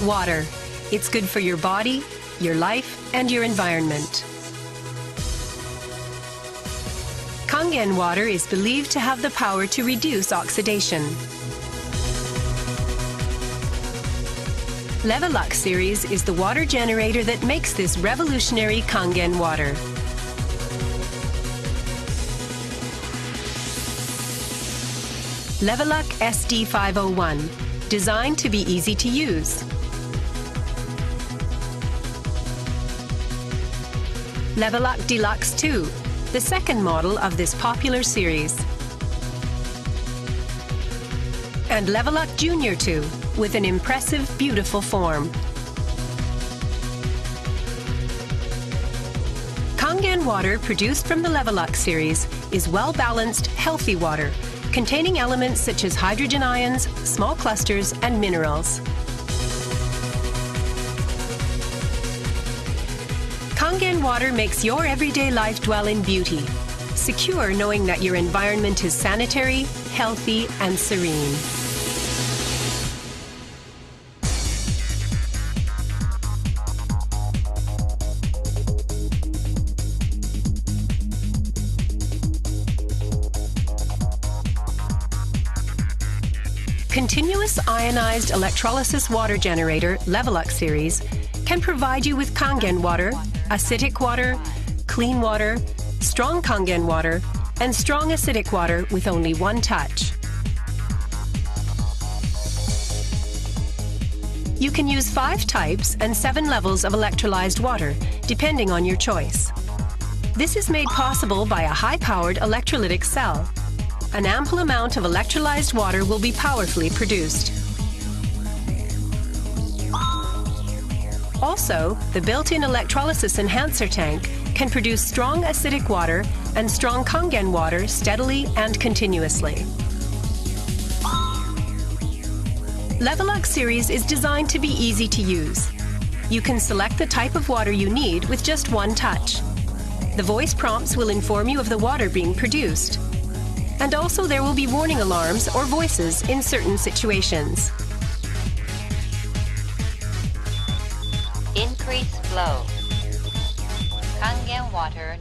Water. It's good for your body, your life, and your environment. Kangen water is believed to have the power to reduce oxidation. Levelux series is the water generator that makes this revolutionary Kangen water. Levelux SD501, designed to be easy to use. Levelux Deluxe 2, the second model of this popular series. And Levelux Junior 2, with an impressive, beautiful form. Kangen water produced from the Levelux series is well-balanced, healthy water, containing elements such as hydrogen ions, small clusters, and minerals. Kangen water makes your everyday life dwell in beauty, secure knowing that your environment is sanitary, healthy, and serene. Continuous ionized electrolysis water generator Levelux series can provide you with Kangen water, acidic water, clean water, strong Kangen water, and strong acidic water with only one touch. You can use 5 types and 7 levels of electrolyzed water, depending on your choice. This is made possible by a high-powered electrolytic cell. An ample amount of electrolyzed water will be powerfully produced. Also, the built-in electrolysis enhancer tank can produce strong acidic water and strong Kangen water steadily and continuously. Levelux series is designed to be easy to use. You can select the type of water you need with just one touch. The voice prompts will inform you of the water being produced. And also there will be warning alarms or voices in certain situations. Increase flow. Kangen water